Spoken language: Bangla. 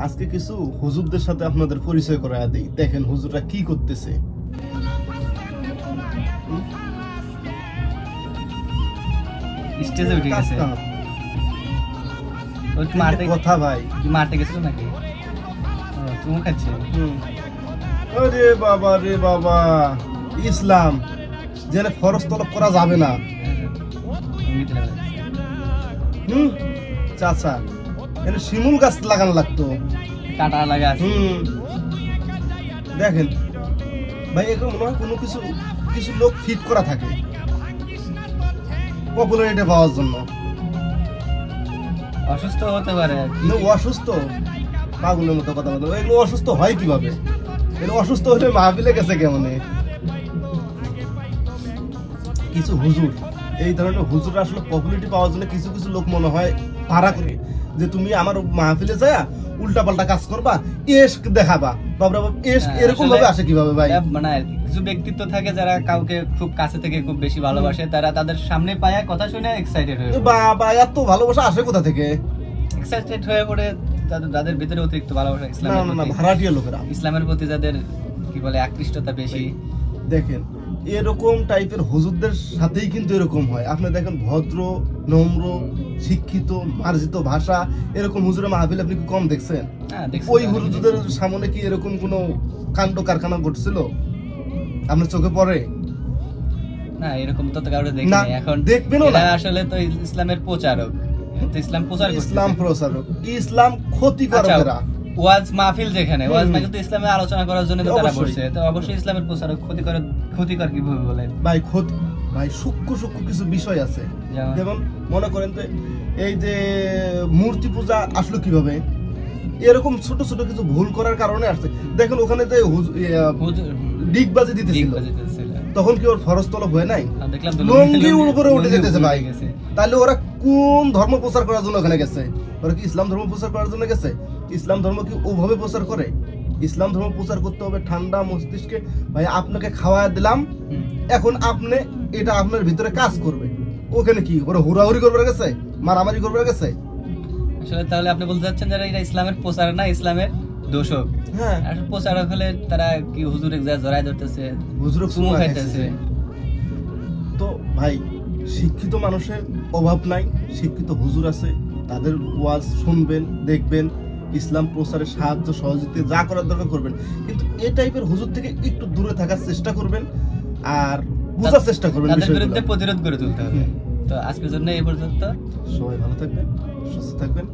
আজকে কিছু হুজুরদের সাথে আপনাদের পরিচয় করায় দিই। দেখেন হুজুররা কি করতেছে। স্টেজে উঠে গেছে। ওই কি মাঠে কথা ভাই, কি মাঠে গেছিল নাকি? তুমি খাচ্ছে। আরে বাবা রে বাবা, ইসলাম যেন ফরজ তলব করা যাবে না। চাচা এখানে শিমুল গাছ লাগানো লাগতো, কাটা লাগা আছে। দেখেন ভাই, এগুলো মনে হয় কোনো কিছু কিছু লোক ফিট করা থাকে পপুলারিটি পাওয়ার জন্য। অসুস্থ হতে পারে আর কি। কিন্তু অসুস্থ পাগলের মতো কথা বলতো, এগুলো অসুস্থ হয় কিভাবে? এগুলো অসুস্থ হলে মাহফিলে গেছে কেমনে? কিছু হুজুর, এই ধরনের হুজুর আসলে পপুলারিটি পাওয়ার জন্য কিছু কিছু লোক মনে হয় ভাড়া করে যে তুমি আমার মাহফিলে যায় উল্টা পাল্টা কাজ করবা, এশক দেখাবা। বাবা এরকম ভাবে আসে কিভাবে ভাই? মানে কিছু ব্যক্তিত্ব থাকে যারা কাউকে খুব কাছে থেকে খুব বেশি ভালোবাসে, তারা তাদের সামনে পায়া কথা শুনে এক্সাইটেড হয়ে বাবা এত ভালোবাসা আসে কোথা থেকে? এক্সাইটেড হয়ে পড়ে যাদের ভিতরে অতিরিক্ত ভালোবাসা না ভাড়াটিয়া লোকেরা ইসলামের প্রতি যাদের কি বলে আকৃষ্টতা বেশি। দেখেন এরকম টাইপের হুজুরদের সাথেই কিন্তু এরকম হয়। আপনি দেখেন ভদ্র, নম্র, শিক্ষিত, মার্জিত ভাষা এরকম হুজুরের মাহফিল আপনি কি কম দেখছেন? ওই হুজুরদের সামনে কি এরকম কোনো কাণ্ড কারখানা ঘটছিল আপনার চোখে পড়ে? না, এরকম তো কাউকে দেখিনি। এখন দেখবেনও না। আসলে তো ইসলামের প্রচারক, তো ইসলাম প্রচার করতেছে। ইসলাম প্রচারক, ইসলাম ক্ষতিকারকরা। ওয়াজ মাহফিল যেখানে ওয়াজ মাহফিল তো ইসলামের আলোচনা করার জন্য তো তারা বসে, তো অবশ্যই ইসলামের প্রচারক ক্ষতিকর কিভাবে বলেন ভাই? ভাই সূক্ষ্ম কিছু বিষয় আছে, যেমন মনে করেন যে এই যে মূর্তি পূজা আসলো কিভাবে, এরকম ছোট ছোট কিছু ভুল করার কারণে আসছে। দেখেন ওখানে যে ডিগবাজি দিতেছিল, তখন কি ওর ফরজ তলব হয় নাই? লঙ্গি উপরে উঠে যেতেছে ভাই। তাহলে ওরা কোন ধর্ম প্রচার করার জন্য ওখানে গেছে? ওরা কি ইসলাম ধর্ম প্রচার করার জন্য গেছে? ইসলাম ধর্ম কি ওভাবে প্রচার করে? ইসলাম ধর্ম প্রচার করতে হবে ঠান্ডা মস্তিষ্কে। ভাই আপনাকে খাওয়া দিলাম, এখন আপনি এটা আপনার ভিতরে কাজ করবে। ওখানে কি ওরা হুড়াহুড়ি করবে গেছে, মারামারি করবে গেছে? আসলে তাহলে আপনি বলতে চাচ্ছেন যারা এটা ইসলামের প্রচার না, ইসলামের দোষক। হ্যাঁ, আর প্রচারক হলে তারা কি হুজুরে জড়াই ধরতেছে, হুজুরে চুমু খাইতেছে। তো ভাই শিক্ষিত মানুষের অভাব নাই, শিক্ষিত হুজুর আছে, তাদের ওয়াজ শুনবেন, দেখবেন, ইসলাম প্রচারে সাহায্য সহযোগিতা যা করার দরকার করবেন। কিন্তু এই টাইপের হুজুর থেকে একটু দূরে থাকার চেষ্টা করবেন আর বোঝার চেষ্টা করবেন, তাদের বিরুদ্ধে প্রতিরোধ করে তুলতে হবে। তো আজকের জন্য এই পর্যন্ত। সবাই ভালো থাকবেন, সুস্থ থাকবেন।